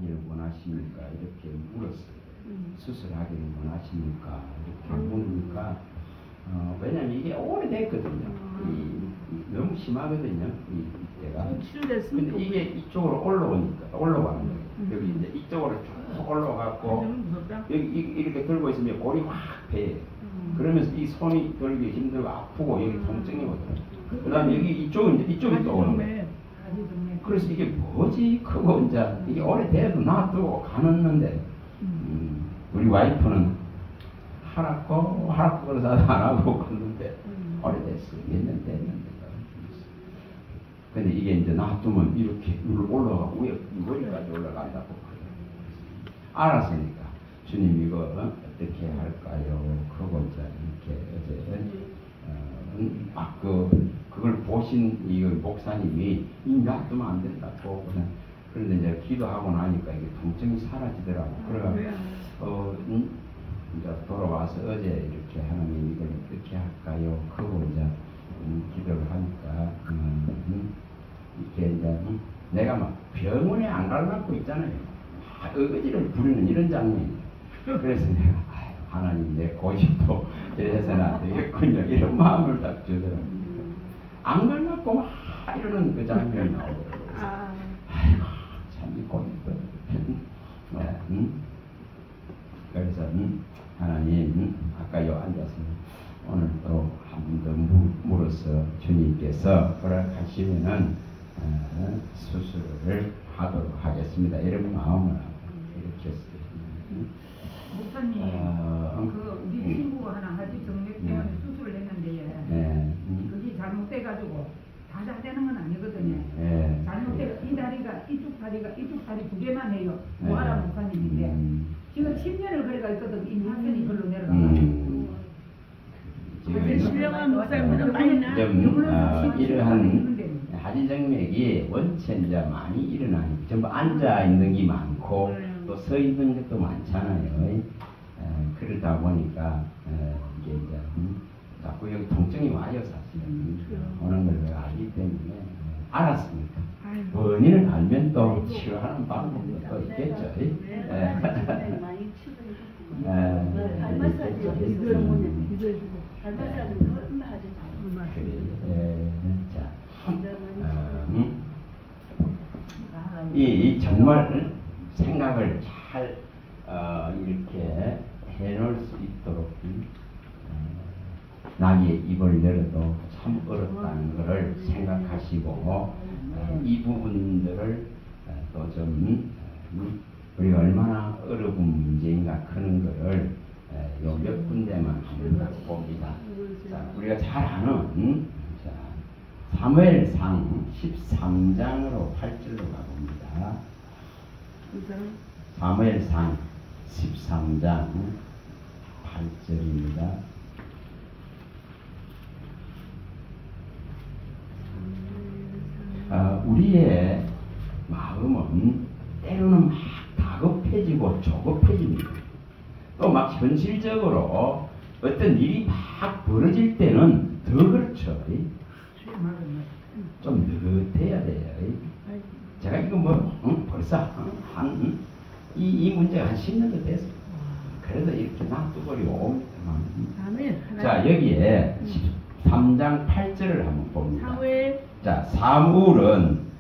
하기를 원하십니까? 이렇게 물었어요. 수술하기를 원하십니까? 이렇게 물으니까 왜냐면 이게 오래됐거든요. 너무 심하거든요. 이때가. 근데 이게 이쪽으로 올라가는 거예요. 여기 이제 이쪽으로 쭉 올라가고 여기 이렇게 들고 있으면 골이 확 배요. 그러면서 이 손이 들기 힘들고 아프고 여기 통증이 오더라고요. 그 다음에 여기 이쪽이 또 오는 거예요. 그래서 이게 뭐지? 크고 이제 이게 오래돼서 놔두고 가는데 우리 와이프는 하라고 그러서 안 하고 갔는데 오래됐어요. 몇 년 됐는데. 근데 이게 이제 놔두면 이렇게 올라가고 머리까지 올라간다고 알았으니까 주님 이거 어떻게 할까요? 그러고 이제 이렇게 어제 그걸 보신 이 목사님이 이 놔두면 안 된다고 그런데 이제 기도하고 나니까 이게 통증이 사라지더라고. 그래가 이제 돌아와서 어제 이렇게 하나님 이걸 어떻게 할까요? 그러고 이제 기도를 하니까 이렇게 이제 내가 막 병원에 안 가려고 있잖아요. 어거지를 부리는 이런 장면이에요. 그래서 내가 하나님 내 고집도 이래서는 안 되겠군요. 이런 마음을 딱 주더라고요. 안 가려고 막 이러는 그 장면이 나오더라고요. 아이고 참 이 고집도 그래서 하나님 아까 요 앉아서 오늘 또 한 번 더 물어서 주님께서 허락하시면은 수술을 하도록 하겠습니다. 이런 마음을 이렇게 했어요. 목사님, 우리 친구 하나 하지 정맥 때문에 수술을 했는데 그게 잘못돼가지고 다 잘 되는 건 아니거든요. 잘못돼 이쪽 다리 두 개만 해요. 모하라 목사님인데 지금 10년을 그래가 있거든. 이 화면이 걸로 내려가가지고. 신령한 목사님은 많이 나. 이러한 하지정맥이 원체 이제 많이 일어나니 전부 앉아 있는 게 많고 또 서 있는 것도 많잖아요. 그러다 보니까 이게 이제 자꾸 여기 통증이 와요 사실은. 오는 걸 알기 때문에 알았으니까 원인을 알면 또 치료하는 방법도 또 있겠죠. 이 정말 생각을 잘 이렇게 해놓을 수 있도록 나귀의 입을 열어도 참 어렵다는 것을 생각하시고 이 부분들을 또 좀 우리가 얼마나 어려운 문제인가 그런 것을 요 몇 군데만 한번 봅니다. 자, 우리가 잘 아는 사무엘상 13장으로 8절로 가봅니다. 사무엘상 13장 8절입니다. 우리의 마음은 때로는 막 다급해지고 조급해집니다. 또 막 현실적으로 어떤 일이 막 벌어질 때는 더 그렇죠. 좀 느긋해야 돼요. 제가 이거 벌써 이 문제가 한 10년도 됐어요. 그래도 이렇게 놔두버리고 자, 여기에 13장 8절을 한번 봅니다. 자, 사무엘은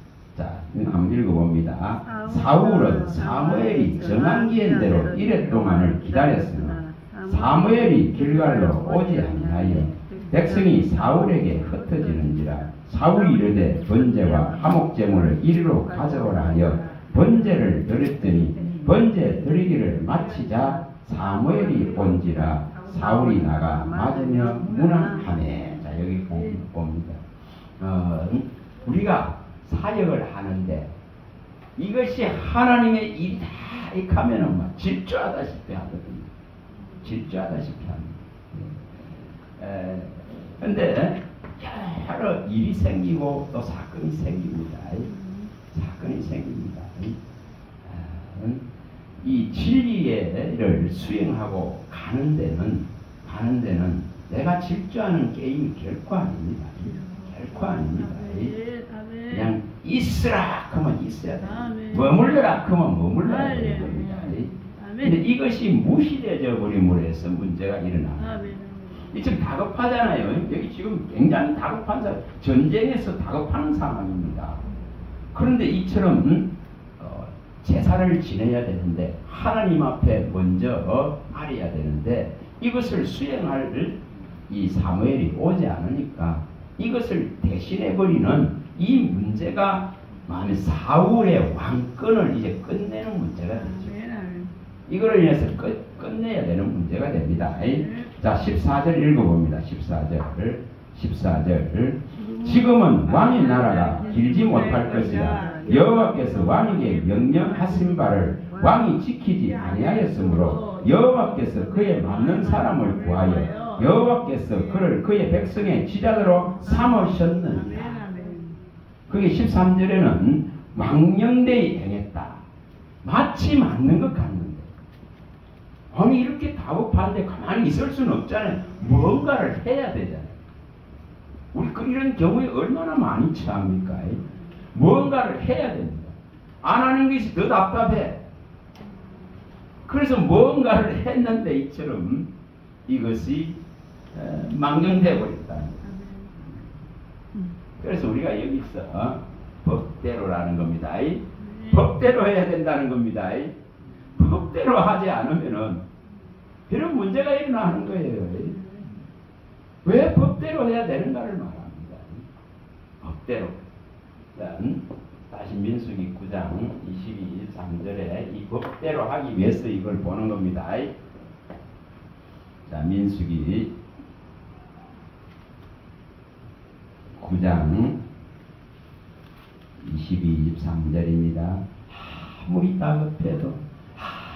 한번 읽어봅니다. 사울은 사무엘이 정한 기한대로 이래 동안을 기다렸으나 사무엘이 길갈로 오지 아니하여 백성이 사울에게 흩어지는지라 사울이 이르되 번제와 화목제물을 이리로 가져오라 하여 번제를 드렸더니 번제 드리기를 마치자 사무엘이 온지라 사울이 나가 맞으며 문안하매. 자, 여기까지 봅니다. 우리가 사역을 하는데 이것이 하나님의 일이다 이렇게 하면은 막 질주하다시피 하거든요. 질주하다시피 합니다. 근데 여러 일이 생기고 또 사건이 생깁니다. 사건이 생깁니다. 이 진리를 수행하고 가는 데는 내가 질주하는 게임이 결코 아닙니다. 결코 아닙니다. 그냥 있으라 하면 있어야 돼. 머물러라 하면 머물러야 되는 겁니다. 근데 이것이 무시되어 버림으로 해서 문제가 일어납니다. 지금 다급하잖아요. 여기 지금 굉장히 다급한 상황, 전쟁에서 다급한 상황입니다. 그런데 이처럼 제사를 지내야 되는데 하나님 앞에 먼저 아뢰야 되는데 이것을 수행할 이 사무엘이 오지 않으니까 이것을 대신해 버리는 이 문제가 마음에 사울의 왕권을 이제 끝내는 문제가 되죠. 이거를 인해서 끝내야 되는 문제가 됩니다. 자, 14절 읽어봅니다. 14절. 지금은 왕의 나라가 길지 못할 것이라 여호와께서 왕에게 명령하신 바를 왕이 지키지 아니하였으므로 여호와께서 그에 맞는 사람을 구하여 여호와께서 그를 그의 백성의 지자로 삼으셨느니라. 그게 13절에는 망령되이 행했다. 마치 맞는 것 같는데 아니 이렇게 다급한데 가만히 있을 수는 없잖아요. 뭔가를 해야 되잖아요. 우리 이런 경우에 얼마나 많이 처합니까? 뭔가를 해야 됩니다. 안 하는 것이 더 답답해. 그래서 뭔가를 했는데 이처럼 이것이 망령되어 버렸다. 그래서 우리가 여기서 법대로라는 겁니다. 법대로 해야 된다는 겁니다. 법대로 하지 않으면은 이런 문제가 일어나는 거예요. 왜 법대로 해야 되는가를 말합니다. 법대로. 다시 민수기 9장 22, 23절에 이 법대로 하기 위해서 이걸 보는 겁니다. 자, 민수기 9장 22, 23절입니다. 아무리 다급해도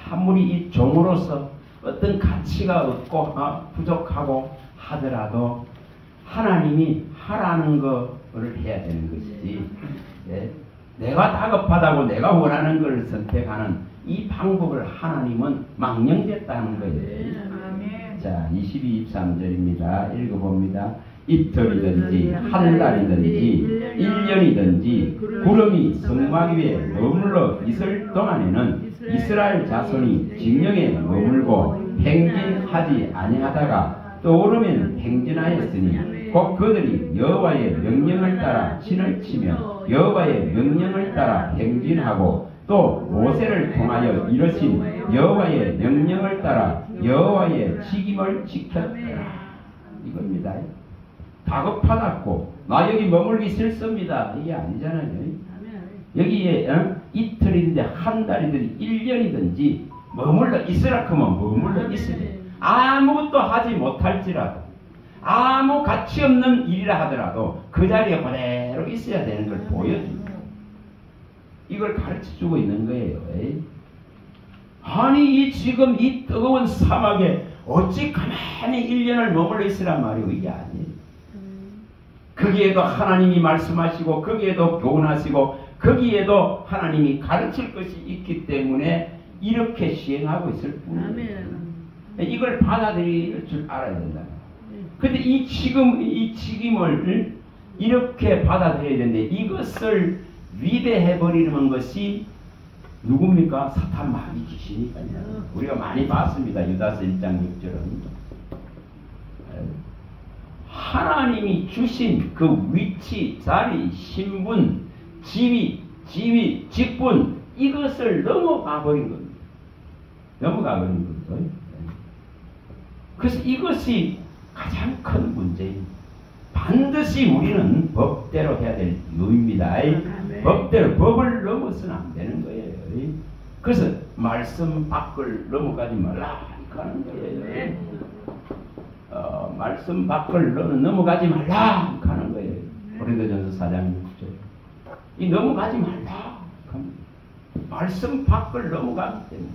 아무리 이 종으로서 어떤 가치가 없고 부족하고 하더라도 하나님이 하라는 거를 해야 되는 것이지 내가 다급하다고 내가 원하는 것을 선택하는 이 방법을 하나님은 망령됐다는 거예요. 자, 22, 23절입니다. 읽어봅니다. 이틀이든지 한 달이든지 1년이든지 구름이 성막 위에 머물러 있을 동안에는 이스라엘 자손이 진영에 머물고 행진하지 아니하다가 또 오르면 행진하였으니 곧 그들이 여호와의 명령을 따라 진을 치며 여호와의 명령을 따라 행진하고 또 모세를 통하여 이르신 여호와의 명령을 따라 여호와의 직임을 지켰더라. 이겁니다. 다급하다고 나 여기 머물기 싫습니다. 이게 아니잖아요. 여기에 이틀인데 한 달이든지 1년이든지 머물러 있으라 하면 머물러 있으라. 아무것도 하지 못할지라도 아무 가치 없는 일이라 하더라도 그 자리에 그대로 있어야 되는 걸 보여줍니다. 이걸 가르쳐주고 있는 거예요. 아니 지금 이 뜨거운 사막에 어찌 가만히 1년을 머물러 있으란 말이에요. 이게 아니에요. 거기에도 하나님이 말씀하시고 거기에도 교훈하시고 거기에도 하나님이 가르칠 것이 있기 때문에 이렇게 시행하고 있을 뿐이에요. 이걸 받아들일 줄 알아야 된다. 근데 이 책임을 이렇게 받아들여야 되는데 이것을 위배해버리는 것이 누굽니까? 사탄 마귀 귀신이니까요. 우리가 많이 봤습니다. 유다서 1장 6절은. 하나님이 주신 그 위치, 자리, 신분, 지위, 직분 이것을 넘어가 버린 겁니다. 넘어가 버린 거죠. 그래서 이것이 가장 큰 문제입니다. 반드시 우리는 법대로 해야 될 이유입니다. 법대로 법을 넘어서는 안 되는 거예요. 그래서 말씀 밖을 넘어가지 말라 하는 거예요. 말씀 밖을 넘어가지 말라 하는 거예요. 고린도전서 4장 6절. 이 넘어가지 말라. 말씀 밖을 넘어가기 때문에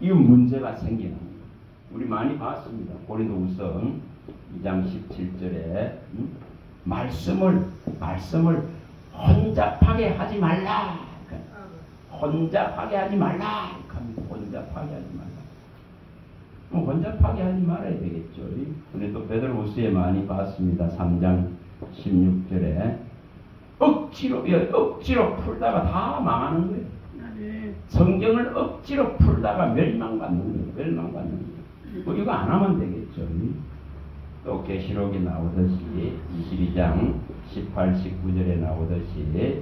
이 문제가 생기는 거예요. 우리 많이 봤습니다. 고린도후서 2장 17절에 말씀을 혼잡하게 하지 말라. 혼잡하게 하지 말라. 혼잡하게 하지 말라. 혼잡하게 하지 말아야 되겠죠. 우리 또 베드로후서에 많이 봤습니다. 3장 16절에 억지로 풀다가 다 망하는 거예요. 성경을 억지로 풀다가 멸망받는 거예요. 뭐 이거 안 하면 되겠죠. 또 계시록에 나오듯이 22장 18, 19절에 나오듯이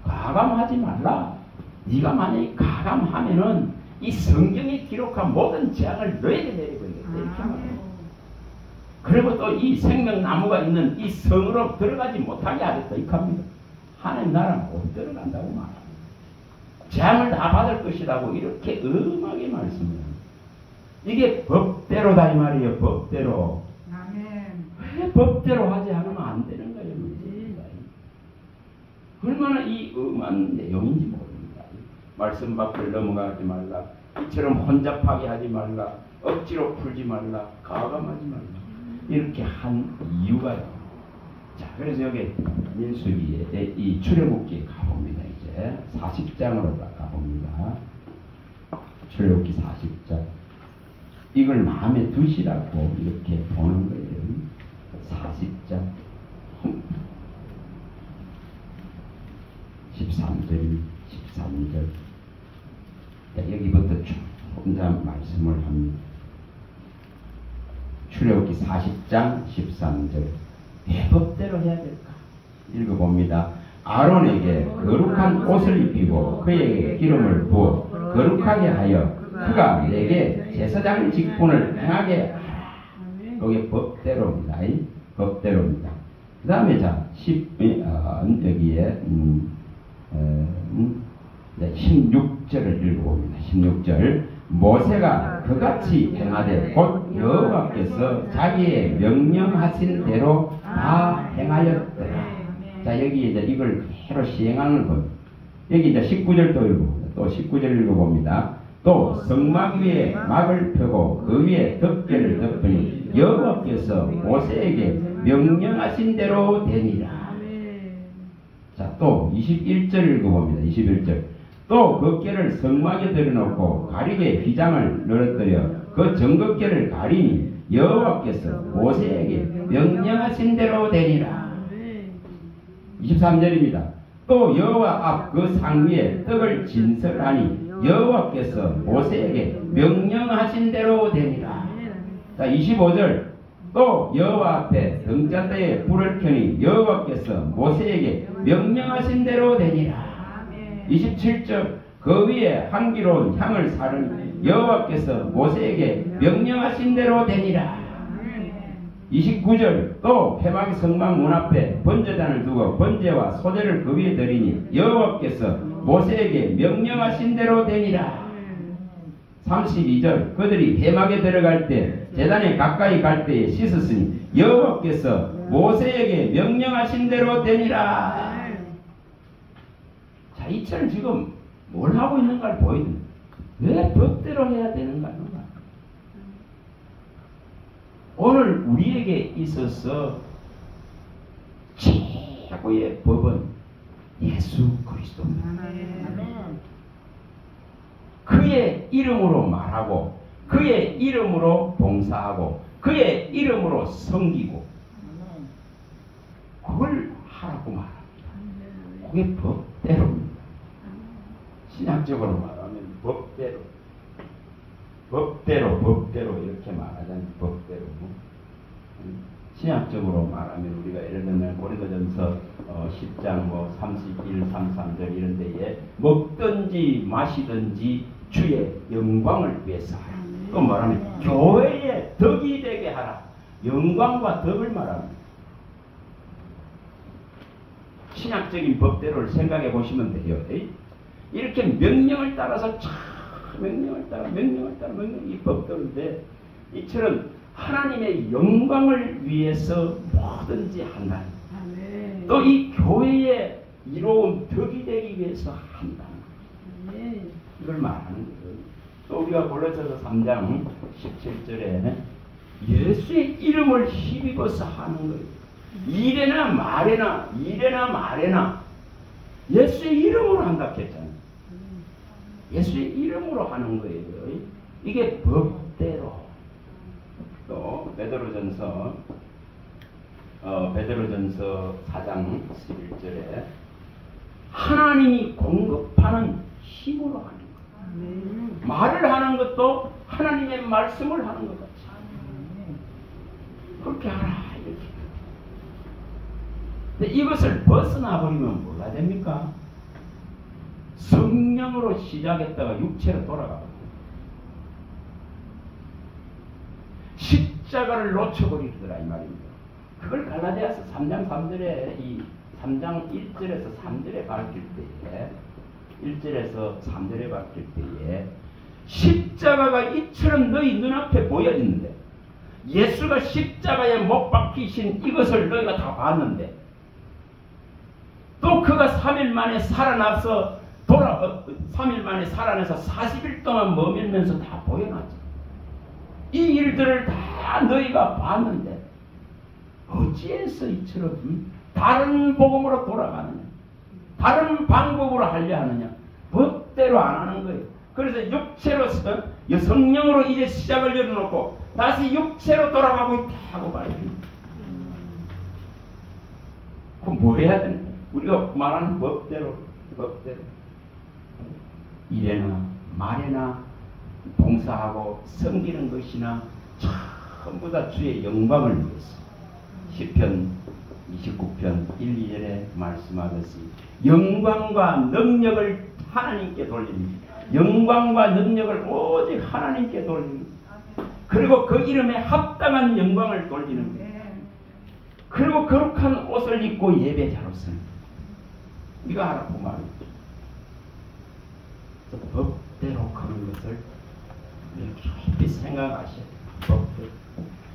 가감하지 말라. 네가 만약에 가감하면은 이 성경에 기록한 모든 재앙을 너에게 내리버리겠다. 이렇게 말해요. 그리고 또 이 생명나무가 있는 이 성으로 들어가지 못하게 하겠다. 이렇게 합니다. 하나님 나라 못 들어간다고 말합니다. 재앙을 다 받을 것이라고 이렇게 엄하게 말씀합니다. 이게 법대로다 이 말이에요. 법대로. 아멘. 왜 법대로 하지 않으면 안 되는 거예요. 얼마나 이 엄한 내용인지 모릅니다. 말씀 밖을 넘어가지 말라. 이처럼 혼잡하게 하지 말라. 억지로 풀지 말라. 가감하지 말라. 이렇게 한 이유가 있습니다. 자, 그래서 여기 민수기에 이 출애굽기에 가봅니다. 이제 40장으로 가봅니다. 출애굽기 40장. 이걸 마음에 두시라고 이렇게 보는 거예요. 40장 13절 13절. 여기부터 쭉 혼자 말씀을 합니다. 출애굽기 40장 13절. 왜 법대로 해야 될까? 읽어봅니다. 아론에게 거룩한 옷을 입히고 그에게 기름을 부어 거룩하게 하여 그가 내게 제사장 직분을 행하게 하라. 이게 법대로입니다. 법대로입니다. 그 다음에 자, 여기에 16절을 읽어봅니다. 16절. 모세가 그같이 행하되 곧 여호와께서 자기의 명령하신 대로 다 행하였더라. 자, 여기 이제 이걸 그대로 시행하는 것. 여기 이제 19절 또 읽어봅니다. 또 19절 읽어봅니다. 또 성막 위에 막을 펴고 그 위에 덮개를 덮으니 여호와께서 모세에게 명령하신 대로 되니라. 자, 또 21절 읽어봅니다. 21절. 또 덮개를 성막에 들여놓고 가리개 휘장을 늘어뜨려 그 정덮개를 가리니 여호와께서 모세에게 명령하신 대로 되니라. 23절입니다. 또 여호와 앞 그 상 위에 떡을 진설하니 여호와께서 모세에게 명령하신 대로 되니라. 자, 25절. 또 여호와 앞에 등잔대에 불을 켜니 여호와께서 모세에게 명령하신 대로 되니라. 27절. 그 위에 향기로운 향을 사르니 여호와께서 모세에게 명령하신 대로 되니라. 29절. 또 회막 성막 문 앞에 번제단을 두고 번제와 소제를 그 위에 드리니 여호와께서 모세에게 명령하신 대로 되니라. 32절. 그들이 회막에 들어갈 때 제단에 가까이 갈 때에 씻었으니 여호와께서 모세에게 명령하신 대로 되니라. 자, 이처럼 지금 뭘 하고 있는가를 보이는, 왜 법대로 해야 되는가? 오늘 우리에게 있어서 최고의 법은 예수 그리스도입니다. 그의 이름으로 말하고 그의 이름으로 봉사하고 그의 이름으로 섬기고 그걸 하라고 말합니다. 그게 법대로입니다. 신학적으로 말하면 법대로 이렇게 말하자면 법대로. 신학적으로 말하면 우리가 예를 들면 고린도전서 10장 31, 33절 이런 데에 먹든지 마시든지 주의 영광을 위해서 하라. 또 말하면 교회에 덕이 되게 하라. 영광과 덕을 말합니다. 신학적인 법대로를 생각해 보시면 돼요. 이렇게 명령을 따라서 명령을 따라 이 법대로인데 이처럼 하나님의 영광을 위해서 뭐든지 한다. 또 이 교회의 이로운 덕이 되기 위해서 한다. 이걸 말하는 거예요. 또 우리가 골로새서 3장 17절에 예수의 이름을 힘입어서 하는 거예요. 이래나 말에나 예수의 이름으로 한다 했잖아요. 예수의 이름으로 하는 거예요. 이게 법대로. 또 베드로전서 베드로전서 4장 11절에 하나님이 공급하는 힘으로 하는 것. 말을 하는 것도 하나님의 말씀을 하는 것 같이. 그렇게 하라 이렇게. 근데 이것을 벗어나 버리면 뭐가 됩니까? 성령으로 시작했다가 육체로 돌아가고 십자가를 놓쳐버리더라 이 말입니다. 그걸 갈라디아서 3장 3절에 이 3장 1절에서 3절에 밝힐 때에 1절에서 3절에 밝힐 때에 십자가가 이처럼 너희 눈앞에 보여지는데 예수가 십자가에 못 박히신 이것을 너희가 다 봤는데 또 그가 3일 만에 살아나서 3일 만에 살아나서 40일 동안 머물면서 다 보여놨죠. 이 일들을 다 너희가 봤는데 어찌해서 이처럼 다른 복음으로 돌아가느냐, 다른 방법으로 하려 하느냐, 법대로 안 하는 거예요. 그래서 육체로서 성령으로 이제 시작을 열어놓고 다시 육체로 돌아가고 있다고 말입니다. 그럼 뭐 해야 되나? 우리가 말하는 법대로 일에나 말에나 봉사하고 섬기는 것이나 전부 다 주의 영광을 위해서 시편 29편 1, 2절에 말씀하듯이 영광과 능력을 하나님께 돌립니다. 영광과 능력을 오직 하나님께 돌립니다. 그리고 그 이름에 합당한 영광을 돌리는 거예요. 그리고 거룩한 옷을 입고 예배자로서 우리가 하라고 말입니다. 법대로 그런 것을 깊이 생각하셔야 돼요.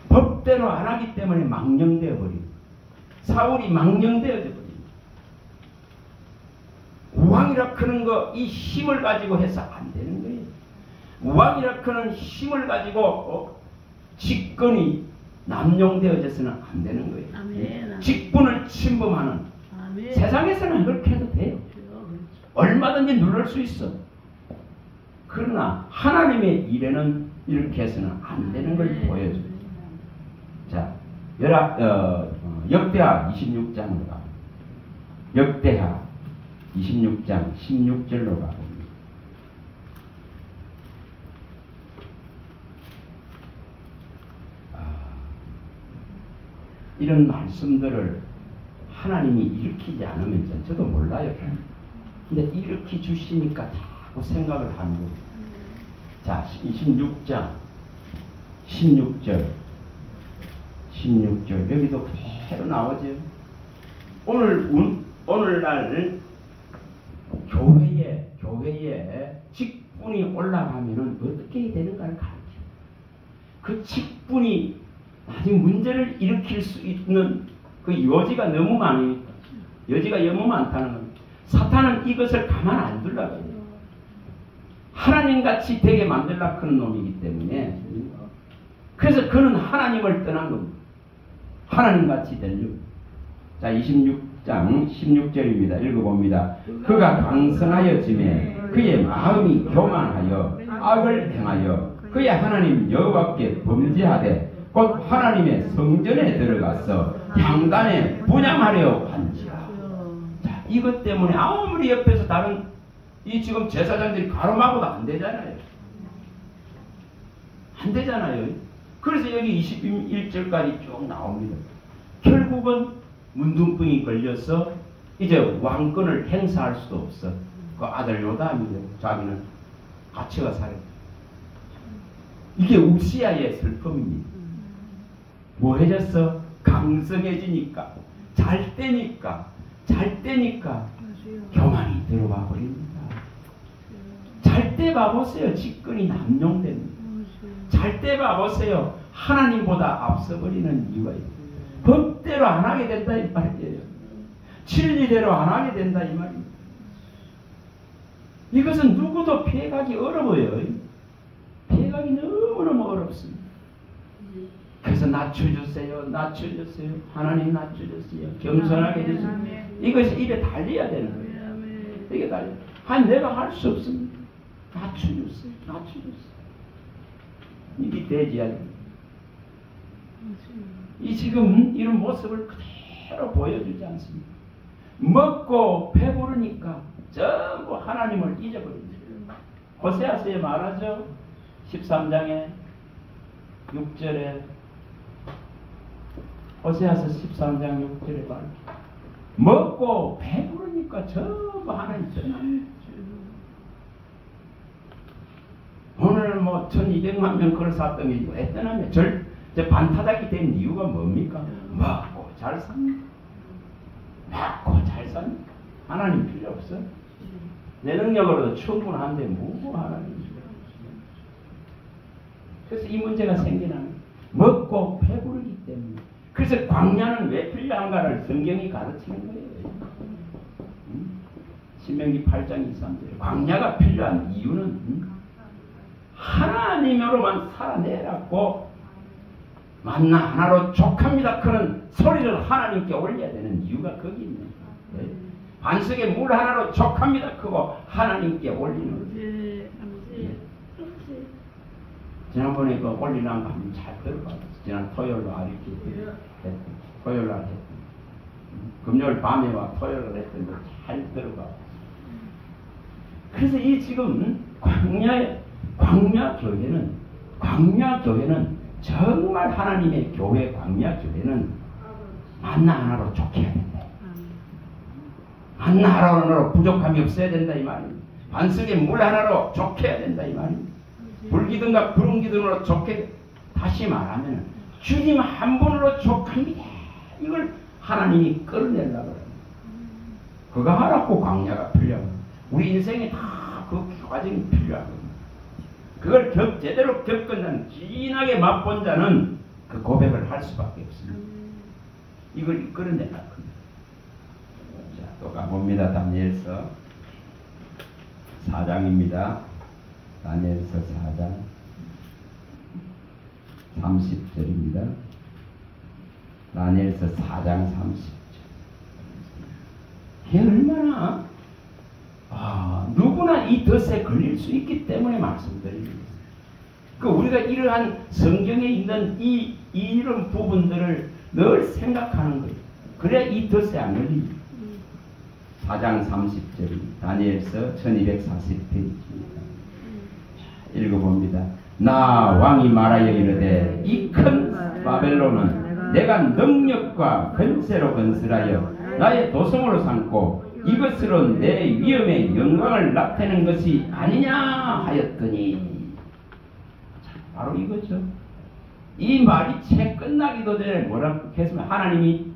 법대로 안 하기 때문에 망령되어 버립니다. 사울이 망령되어져 버립니다. 왕이라 크는 거 이 힘을 가지고 해서 안 되는 거예요. 왕이라 크는 힘을 가지고 직권이 남용되어져서는 안 되는 거예요. 아멘. 직분을 침범하는 아멘. 세상에서는 그렇게 해도 돼요. 얼마든지 누를 수 있어. 그러나 하나님의 일에는 이렇게 해서는 안 되는 걸 보여줘요. 자, 역대하 26장으로 가. 역대하 26장 16절로 가. 이런 말씀들을 하나님이 일으키지 않으면 저도 몰라요. 근데 일으키 주시니까 자꾸 생각을 하는 거예요. 자, 26장 16절 여기도 그대로 나오죠. 오늘날 교회에 직분이 올라가면은 어떻게 되는가를 가르쳐요. 그 직분이 나중에 문제를 일으킬 수 있는 그 여지가 너무 많으니까 여지가 너무 많다는 겁니다. 사탄은 이것을 가만 안 둘라고 해요. 하나님같이 되게 만들려고 하는 놈이기 때문에 그래서 그는 하나님을 떠난 겁니다. 하나님같이 되려고. 자, 26장 16절입니다. 읽어봅니다. 그가 강성하였음에 그의 마음이 교만하여 악을 행하여 그의 하나님 여호와께 범죄하되 곧 하나님의 성전에 들어가서 향단에 분향하려 한지라. 자, 이것 때문에 아무리 옆에서 다른 이 지금 제사장들이 가로막아도 안 되잖아요. 안 되잖아요. 그래서 여기 21절까지 쭉 나옵니다. 결국은 문둥병이 걸려서 이제 왕권을 행사할 수도 없어. 그 아들 요담이 자기는 갇혀가 살아. 이게 우시아의 슬픔입니다. 뭐 해졌어? 강성해지니까, 잘 때니까 교만이 들어와 버립니다. 잘 때 봐보세요. 직권이 남용됩니다. 잘 때 봐보세요. 하나님보다 앞서버리는 이유가 있어요. 법대로 안 하게 된다 이 말이에요. 진리대로 안 하게 된다 이 말입니다. 이것은 누구도 피해가기 어려워요. 피해가기 너무너무 어렵습니다. 그래서 낮춰주세요. 하나님 낮춰주세요. 겸손하게 해주세요. 이것이 입에 달려야 되는 거예요. 이게 달려. 내가 할 수 없습니다. 낮춰주세요. 이게 돼지야 됩니다. 이 지금 이런 모습을 그대로 보여주지 않습니다. 먹고 배부르니까 전부 하나님을 잊어버립니다. 호세아서에 말하죠. 13장에 6절에 호세아서 13장 6절에 말 먹고 배부르니까 전부 하나님 떠납니다. 오늘 뭐 1200만 명 그걸 샀던 게 왜 떠나면 반타작이 된 이유가 뭡니까? 먹고 잘 삽니다. 먹고 잘 삽니다. 하나님 필요 없어. 내 능력으로도 충분한데 뭐고 하나님 필요 없어. 그래서 이 문제가 생겨나는 먹고 배부르기 때문에. 그래서 광야는 왜 필요한가를 성경이 가르치는 거예요. 신명기 8장 23절 광야가 필요한 이유는 하나님으로만 살아내라고 만나 하나로 족합니다. 그런 소리를 하나님께 올려야 되는 이유가 거기 있는 거예요. 반석에 물 하나로 족합니다. 그거 하나님께 올리는 거예요. 지난번에 그 올리는 거 한번 잘 들어봐요. 지난 토요일날 이렇게 했던 토요일날 했던 금요일 밤에와 토요일날 했던 거 잘 들어봐. 그래서 이 지금 광야 교회는 정말 하나님의 교회 광야 교회는 만나 하나로 족해야 된다. 만나 하나로 부족함이 없어야 된다 이 말입니다. 반석에 물 하나로 족해야 된다 이 말입니다. 불기둥과 구름기둥으로 족해. 다시 말하면 주님 한 분으로 족합니다. 이걸 하나님이 끌어내려고 합니다. 그거 하라고 광야가 필요합니다. 우리 인생에 다 그 과정이 필요합니다. 그걸 제대로 겪은 자는 진하게 맛본 자는 그 고백을 할 수밖에 없습니다. 이걸 끌어내려고 합니다. 자, 또 가봅니다. 다니엘서 4장입니다. 다니엘서 4장 30절입니다. 다니엘서 4장 30절. 이게 얼마나 누구나 이 덫에 걸릴 수 있기 때문에 말씀드립니다. 우리가 이러한 성경에 있는 이런 부분들을 늘 생각하는 거예요. 그래야 이 덫에 안 걸립니다. 4장 30절입니다. 다니엘서 1240페이지입니다. 읽어봅니다. 나 왕이 말하여 이르되 이 큰 바벨론은 내가 능력과 권세로 건설하여 나의 도성으로 삼고 이것으로 내 위엄의 영광을 나타내는 것이 아니냐 하였더니 바로 이거죠. 이 말이 채 끝나기도 전에 뭐라고 했으면 하나님이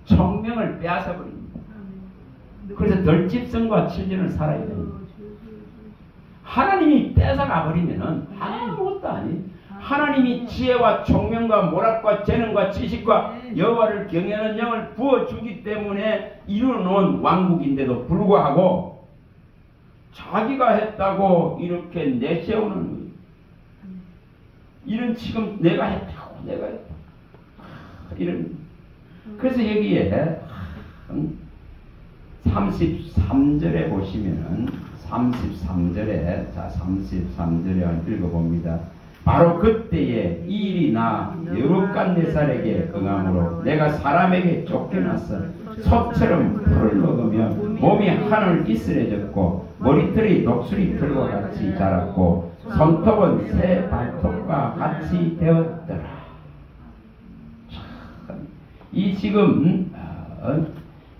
총명을 빼앗아 버립니다. 그래서 덜집성과 7년을 살아야 됩니다. 하나님이 뺏어가 버리면은 아무것도 아니에요. 하나님이 지혜와 총명과 모략과 재능과 지식과 여호와를 경외하는 영을 부어주기 때문에 이루어놓은 왕국인데도 불구하고 자기가 했다고 이렇게 내세우는 거예요. 이런 지금 내가 했다고 이런. 그래서 여기에 33절에 보시면은 33절에 자 33절에 읽어봅니다. 바로 그때에 이 일이 나 느부갓네살에게 응함으로 내가 사람에게 쫓겨나서 소처럼 풀을 먹으며 몸이 하늘 이슬해졌고 머리털이 독수리 털과 같이 자랐고 손톱은 새 발톱과 같이 되었더라. 이 지금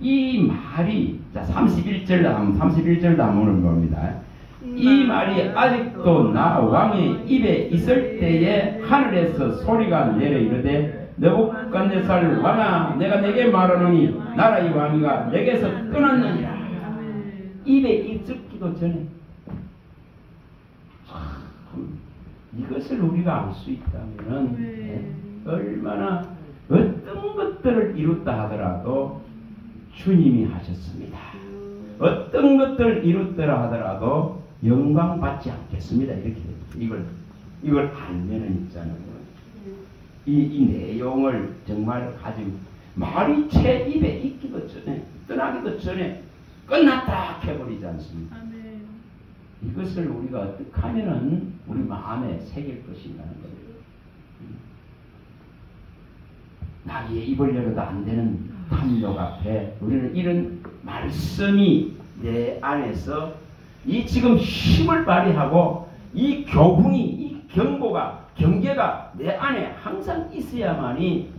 이 말이 자 31절 한문을 봅니다. 이 말이 아직도 나 왕의 입에 있을 때에 하늘에서 소리가 내려 이르되 느부갓네살 왕아 내가 내게 말하노니 나라의 왕이가 내게서 떠났느니라. 입에 있기도 전에 이것을 우리가 알 수 있다면 얼마나 어떤 것들을 이뤘다 하더라도 주님이 하셨습니다. 어떤 것들을 이뤘더라 하더라도 영광 받지 않겠습니다. 이렇게 이걸 알면은 있잖아요. 이 내용을 정말 가지고 말이 채 입에 있기도 전에 떠나기도 전에 끝났다 해버리지 않습니까? 이것을 우리가 어떻게 하면은 우리 마음에 새길 것인가는 거예요. 나귀의 입을 열어도 안 되는 탐욕 앞에 우리는 이런 말씀이 내 안에서 이 지금 힘을 발휘하고 이 교훈이 이 경계가 내 안에 항상 있어야만이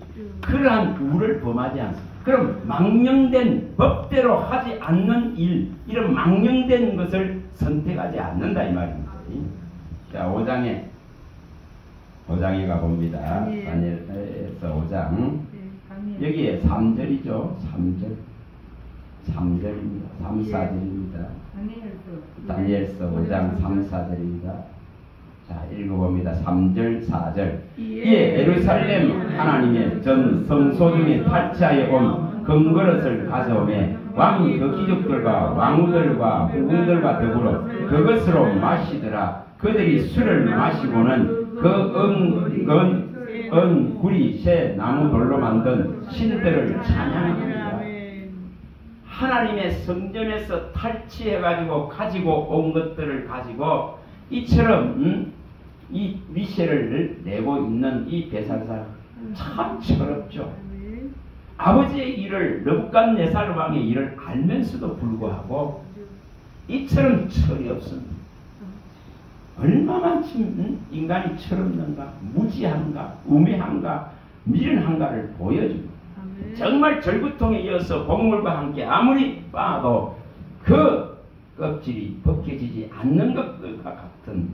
그러한 우를 범하지 않습니다. 그럼 망령된 법대로 하지 않는 일, 이런 망령된 것을 선택하지 않는다 이 말입니다. 자, 5장에 가봅니다. 다니엘서 5장. 여기에 3절이죠. 3절입니다. 3, 4절입니다. 다니엘서 5장 3, 4절입니다. 자, 읽어봅니다. 3절, 4절. 이에 예루살렘 하나님의 전 성소 중에 탈취하여 온 금그릇을 가져오매 왕이 그 귀족들과 왕후들과 후궁들과 더불어 그것으로 마시더라. 그들이 술을 마시고는 그 은구리 새 나무돌로 만든 신들을 찬양합니다. 하나님의 성전에서 탈취해가지고 가지고 온 것들을 가지고 이처럼 이 미쉐를 내고 있는 이 베살살 참 철없죠. 아버지의 일을 느부갓네살 왕의 일을 알면서도 불구하고 이처럼 철이 없습니다. 얼마만큼 인간이 철없는가, 무지한가, 우매한가, 미련한가를 보여줍니다. 정말 절구통에 이어서 곡물과 함께 아무리 빻아도 그 껍질이 벗겨지지 않는 것과 같은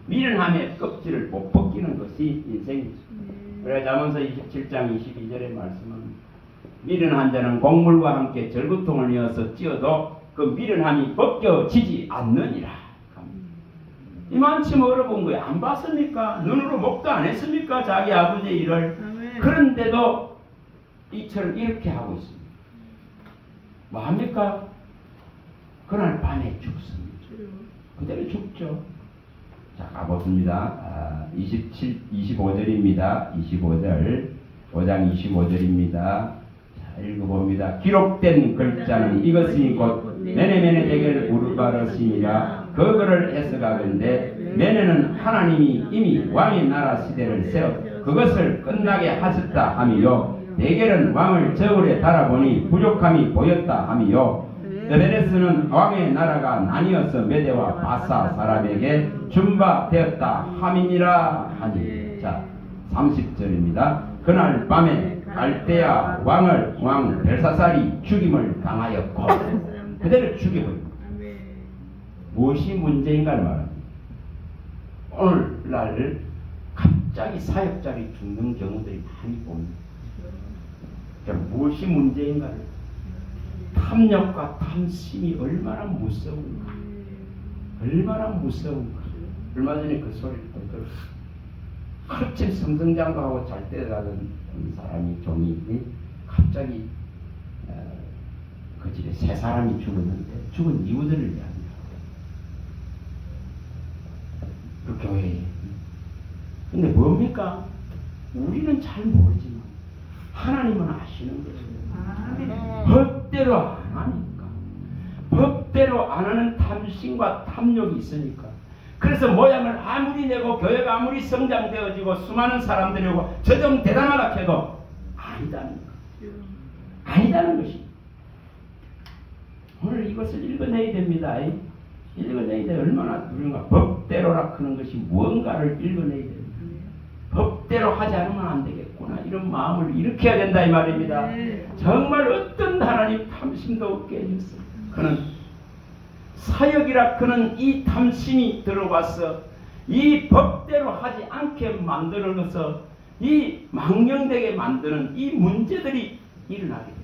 미련함의 껍질을 못 벗기는 것이 인생이죠. 그래서 잠언서 27장 22절의 말씀은 미련한 자는 곡물과 함께 절구통을 이어서 찧어도 그 미련함이 벗겨지지 않느니라. 이만큼 어려운 거예요. 안 봤습니까? 눈으로 목도 안 했습니까? 자기 아버지의 일을. 그런데도 이처럼 이렇게 하고 있습니다. 뭐 합니까? 그날 밤에 죽습니다. 그대로 죽죠. 자, 가보습니다. 25절입니다. 25절. 5장 25절입니다. 자, 읽어봅니다. 기록된 글자는 이것이 곧 메네메네 대결 우르바르심이라 그거를 해석하건대 메네는 하나님이 이미 왕의 나라 시대를 세워 그것을 끝나게 하셨다 하미요. 대결은 왕을 저울에 달아보니 부족함이 보였다 하미요. 에베레스는 왕의 나라가 나뉘어서 메대와 바사 사람에게 준바되었다 함이니라 하니. 자, 30절입니다. 그날 밤에 갈대아 왕 벨사살이 죽임을 당하였고 그대로 죽여버립니다. 무엇이 문제인가를 말합니다. 오늘날 갑자기 사역자리 죽는 경우들이 많이 봅니다. 그러니까 무엇이 문제인가를, 탐욕과 탐심이 얼마나 무서운가. 얼마나 무서운가. 얼마 전에 그 소리를 듣고 그렇게 성성장구하고 잘 때가던 사람이 종이 갑자기 그 집에 세 사람이 죽었는데 죽은 이유들을 이야기합니다. 그 교회에. 근데 뭡니까? 우리는 잘 모르지만 하나님은 아시는 거예요. 법대로 안 하니까. 법대로 안 하는 탐심과 탐욕이 있으니까. 그래서 모양을 아무리 내고 교회가 아무리 성장되어지고 수많은 사람들이 오고 저 좀 대단하다 해도 아니다는 거. 아니다는 것이. 오늘 이것을 읽어내야 됩니다. 읽어내야 돼. 얼마나 우리가 법대로라 하는 것이 무언가를 읽어내야 됩니다. 법대로 하지 않으면 안 되겠구나. 이런 마음을 일으켜야 된다 이 말입니다. 정말 어떤 하나님 탐심도 없게 해주세요. 그는 사역이라 그는 이 탐심이 들어와서 이 법대로 하지 않게 만들어서 이 망령되게 만드는 이 문제들이 일어나게 됩니다.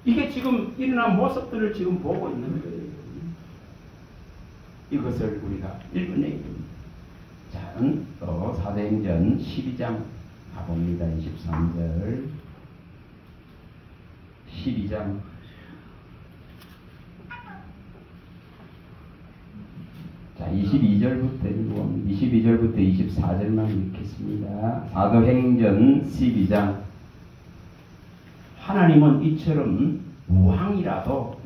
이게 지금 일어난 모습들을 지금 보고 있는 거예요. 이것을 우리가 읽어내야 됩니다. 자, 또 사도행전 12장 가봅니다. 23절 12장 자, 22절부터 24절만 읽겠습니다. 사도행전 12장. 하나님은 이처럼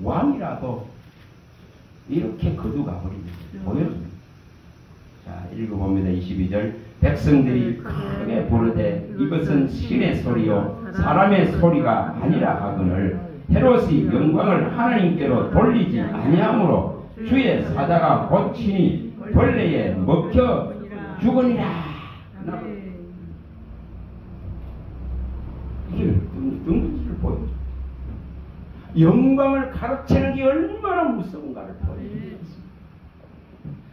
왕이라도 이렇게 거두가 버립니다. 보여줍니다. 자, 읽어봅니다. 22절. 백성들이 크게 부르되 이것은 신의 소리요 사람의 소리가 아니라 하거늘 헤롯이 영광을 하나님께로 돌리지 아니하므로 주의 사자가 곧 친히 벌레에 먹혀 죽으니라. 이게 누군지를 보여줘. 영광을 가로채는 게 얼마나 무서운가를 보여줍니다.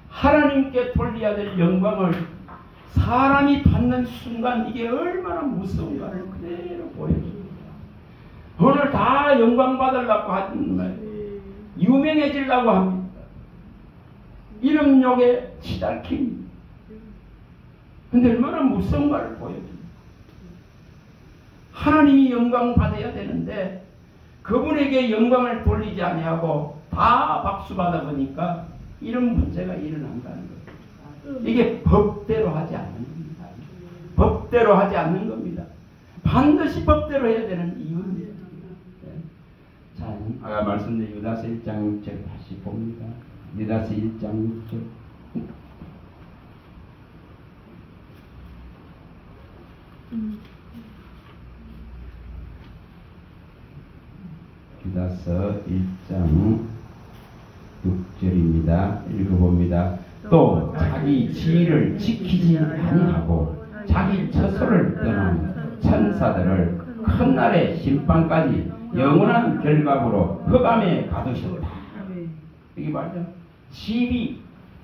하나님께 돌려야 될 영광을 사람이 받는 순간 이게 얼마나 무서운가를 그대로 보여줍니다. 오늘 다 영광 받으려고 하는 거예요. 유명해지려고 합니다. 이름욕에 치달킵니다. 근데 얼마나 무서운가를 보여줍니다. 하나님이 영광 받아야 되는데 그분에게 영광을 돌리지 아니하고 다 박수 받아 보니까 이런 문제가 일어난다는 거예요. 이게 법대로 하지 않는 겁니다. 법대로 하지 않는 겁니다. 반드시 법대로 해야 되는 이유입니다. 자, 아까 말씀드린 유다서 1장 6절 다시 봅니다. 유다서 1장 6절. 유다서 1장 6절입니다. 읽어봅니다. 또 자기 지위를 지키지 아니하고 자기 처소를 떠난 천사들을 큰 날의 심판까지 영원한 결박으로 흑암에 가두셨다. 이게 말이죠. 지위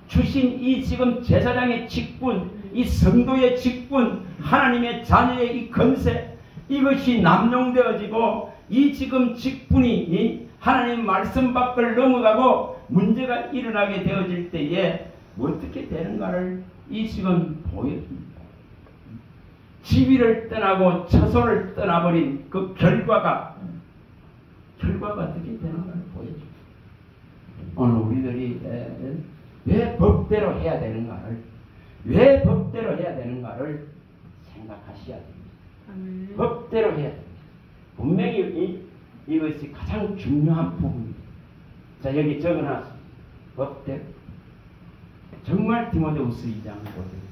주신 이 지금 제사장의 직분, 이 성도의 직분, 하나님의 자녀의 이 권세, 이것이 남용되어지고 이 지금 직분이 이 하나님 말씀 밖을 넘어가고 문제가 일어나게 되어질 때에 어떻게 되는가를 이 지금 보여줍니다. 지위를 떠나고 처소를 떠나버린 그 결과가 어떻게 되는가를 보여줍니다. 오늘 우리들이 왜 법대로 해야 되는가를, 왜 법대로 해야 되는가를 생각하셔야 됩니다. 법대로 해야 됩니다. 분명히 이것이 가장 중요한 부분입니다. 자, 여기 적어놨습니다. 법대로. 정말 디모데후서 2장 보세요.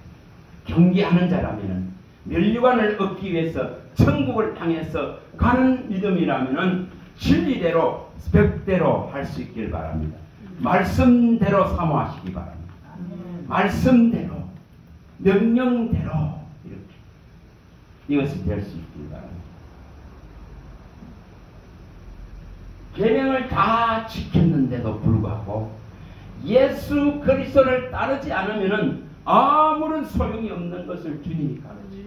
경계하는 자라면은 면류관을 얻기 위해서 천국을 향해서 가는 믿음이라면은 진리대로 벽대로 할 수 있길 바랍니다. 말씀대로 사모하시기 바랍니다. 말씀대로, 명령대로 이렇게 이것이 될 수 있길 바랍니다. 계명을 다 지켰는데도 불구하고 예수 그리스도를 따르지 않으면은 아무런 소용이 없는 것을 주님이 가르쳐요.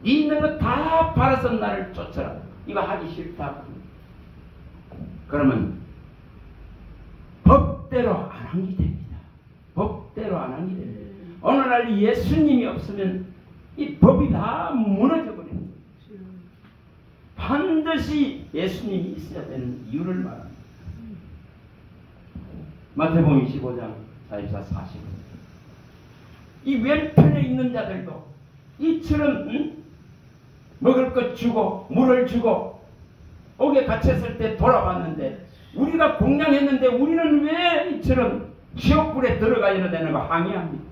있는 것 다 팔아서 나를 쫓아라. 이거 하기 싫다. 그러면 법대로 안 한 게 됩니다. 법대로 안 한 게 됩니다. 어느 날 예수님이 없으면 이 법이 다 무너져 버립니다. 반드시 예수님이 있어야 되는 이유를 말합니다. 마태복음 25장 44, 45. 이 왼편에 있는 자들도 이처럼 먹을 것 주고 물을 주고 옥에 갇혔을 때 돌아왔는데 우리가 공양했는데 우리는 왜 이처럼 지옥불에 들어가야 되는 거 항의합니다.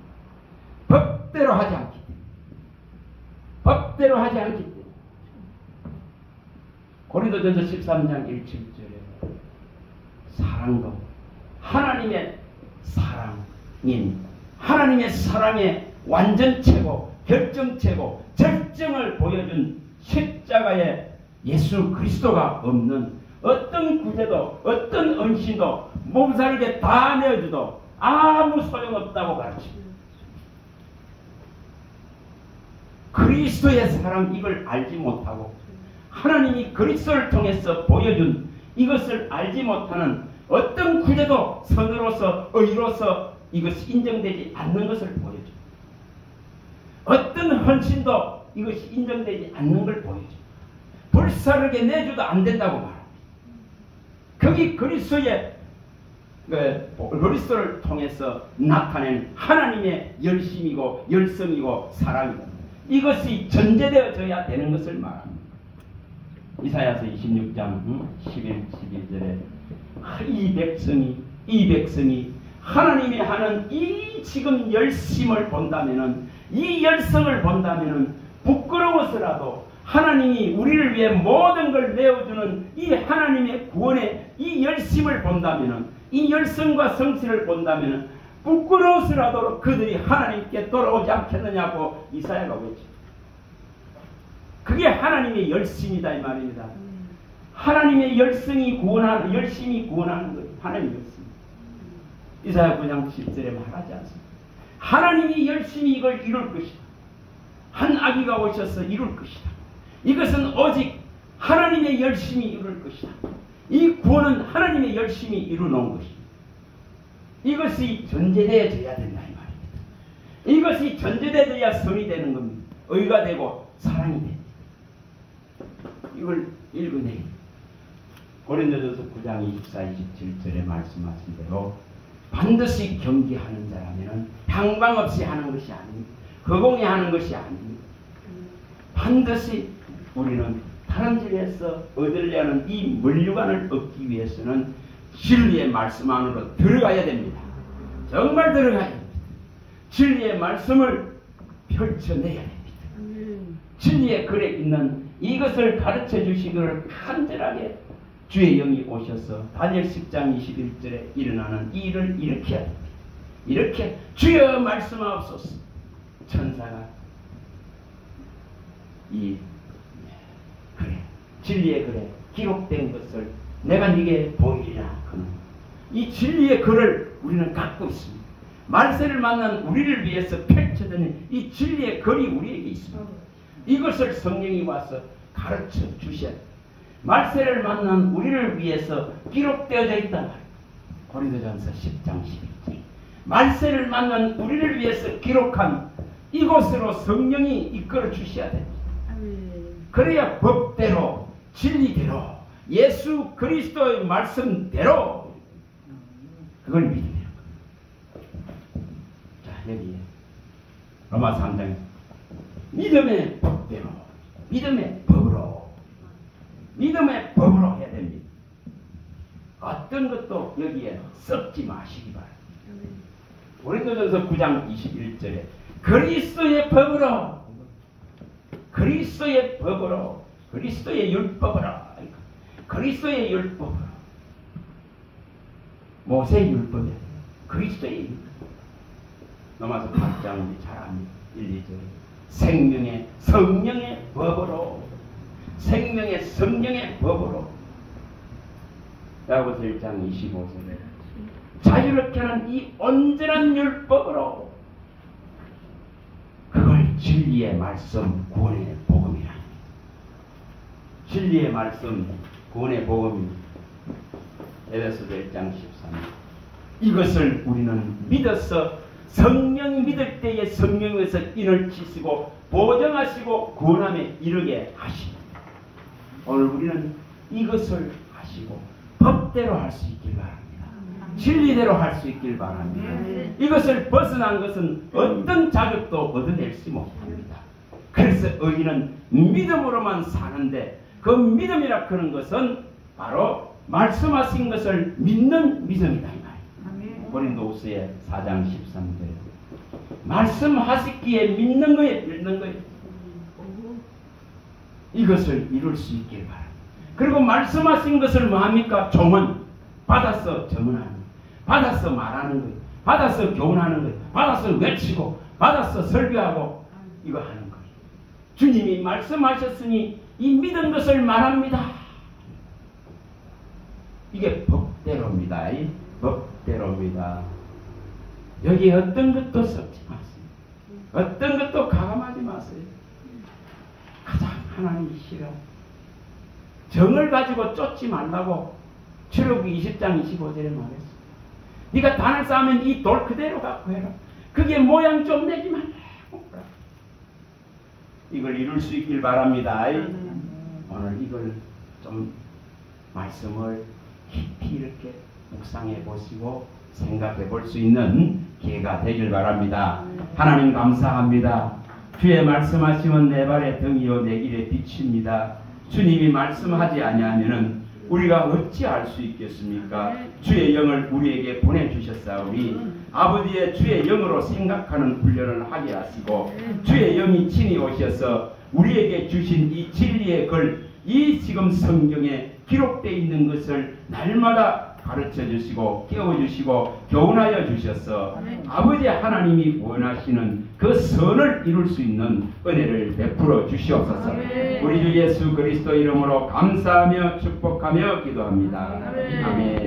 법대로 하지 않기 때문에. 법대로 하지 않기 때문에. 고린도전서 13장 1, 7절에 사랑도 하나님의 사랑인 하나님의 사랑의 완전체고 결정체고 절정을 보여준 십자가에 예수 그리스도가 없는 어떤 구제도 어떤恩신도 몸살게 다 내어줘도 아무 소용없다고 가르칩니다. 그리스도의 사랑 이걸 알지 못하고 하나님이 그리스도를 통해서 보여준 이것을 알지 못하는 어떤 구제도 선으로서 의로서 이것이 인정되지 않는 것을 보여줍니다. 어떤 헌신도 이것이 인정되지 않는 걸 보여줍니다. 불사르게 내줘도 안 된다고 말합니다. 거기 그리스도의 그리스도를 통해서 나타낸 하나님의 열심이고 열성이고 사랑이고 이것이 전제되어져야 되는 것을 말합니다. 이사야서 26장 11절에 이 백성이 하나님이 하는 이 지금 열심을 본다면은, 이 열성을 본다면은 부끄러워서라도 하나님이 우리를 위해 모든 걸 내어주는 이 하나님의 구원의 이 열심을 본다면은, 이 열성과 성실을 본다면은 부끄러워서라도 그들이 하나님께 돌아오지 않겠느냐고 이사야가 외쳐. 그게 하나님의 열심이다 이 말입니다. 하나님의 열심이 구원하는 거예요. 하나님의 열심. 이사야 9장 10절에 말하지 않습니다. 하나님이 열심히 이걸 이룰 것이다. 한 아기가 오셔서 이룰 것이다. 이것은 오직 하나님의 열심히 이룰 것이다. 이 구원은 하나님의 열심히 이루놓은 것이다. 이것이 전제되어져야 된다 이 말입니다. 이것이 전제되어야 성이 되는 겁니다. 의가 되고 사랑이 됩니다. 이걸 읽으니 고린도전서 9장 24, 27절에 말씀하신 대로 반드시 경계하는 자라면 방방 없이 하는 것이 아닙니다. 허공에 하는 것이 아닙니다. 반드시 우리는 다른 집에서 얻으려는 이 물류관을 얻기 위해서는 진리의 말씀 안으로 들어가야 됩니다. 정말 들어가야 됩니다. 진리의 말씀을 펼쳐내야 됩니다. 진리의 글에 있는 이것을 가르쳐 주시기를 간절하게 주의 영이 오셔서 다니엘 10장 21절에 일어나는 이 일을 일으켜야 됩니다. 이렇게 주여 말씀하옵소서. 천사가 이 글에, 진리의 글에 기록된 것을 내가 네게 보이리라. 이 진리의 글을 우리는 갖고 있습니다. 말세를 만난 우리를 위해서 펼쳐지는 이 진리의 글이 우리에게 있습니다. 이것을 성령이 와서 가르쳐 주셔야 됩니다. 말세를 만난 우리를 위해서 기록되어져 있단 말이에요. 고린도전서 10장 11절. 말세를 만난 우리를 위해서 기록한 이곳으로 성령이 이끌어 주셔야 됩니다. 그래야 법대로, 진리대로, 예수 그리스도의 말씀대로 그걸 믿어야 돼요. 자, 여기 로마 3장 믿음의 법대로, 믿음의 법으로, 믿음의 법으로 해야 됩니다. 어떤 것도 여기에 섞지 마시기 바랍니다. 고린도전서 9장 21절에 그리스도의 법으로, 그리스도의 법으로, 그리스도의 율법으로, 그리스도의 율법으로, 모세의 율법이야. 그리스도의 율법. 넘어서 8장 우리 잘 압니다. 1, 2절에 생명의 성령의 법으로, 생명의 성령의 법으로. 야고보서 1장 25절에 자유롭게 하는 이 온전한 율법으로, 그걸 진리의 말씀 구원의 복음이라. 진리의 말씀 구원의 복음입니다. 에베소서 1장 13절. 이것을 우리는 믿어서 성령 믿을 때에 성령에서 인을 치시고 보정하시고 구원함에 이르게 하십니다. 오늘 우리는 이것을 하시고 법대로 할 수 있길 바랍니다. 진리대로 할 수 있길 바랍니다. 이것을 벗어난 것은 어떤 자격도 얻어낼 수 못합니다. 그래서 의인은 믿음으로만 사는데 그 믿음이라 하는 것은 바로 말씀하신 것을 믿는 믿음이다 이 말이에요. 고린도후서의 4장 13절에 말씀하시기에 믿는 거예요. 믿는 거예요. 이것을 이룰 수 있길 바랍니다. 그리고 말씀하신 것을 뭐합니까? 종은 받아서 전문하는 거예요. 받아서 말하는 거예요. 받아서 교훈하는 거예요. 받아서 외치고 받아서 설교하고 이거 하는 거예요. 주님이 말씀하셨으니 이 믿은 것을 말합니다. 이게 법대로입니다. 이 법대로입니다. 여기 어떤 것도 섞지 마세요. 어떤 것도 가감하지 마세요. 가장 하나님이 싫어. 정을 가지고 쫓지 말라고 출애굽기 20장 25절에 말했어. 네가 단을 쌓으면 이 돌 그대로 갖고 해라. 그게 모양 좀 내지 말라고. 이걸 이룰 수 있길 바랍니다. 오늘 이걸 좀 말씀을 깊이 이렇게 묵상해 보시고 생각해 볼 수 있는 기회가 되길 바랍니다. 하나님 감사합니다. 주의 말씀하시면 내 발의 등이요 내 길의 빛입니다. 주님이 말씀하지 아니하면은 우리가 어찌 알 수 있겠습니까? 주의 영을 우리에게 보내주셨사오니 아버지의 주의 영으로 생각하는 훈련을 하게 하시고 주의 영이 친히 오셔서 우리에게 주신 이 진리의 글, 이 지금 성경에 기록되어 있는 것을 날마다 가르쳐 주시고 깨워 주시고 교훈하여 주셔서 아버지 하나님이 원하시는 그 선을 이룰 수 있는 은혜를 베풀어 주시옵소서. 우리 주 예수 그리스도 이름으로 감사하며 축복하며 기도합니다. 아멘.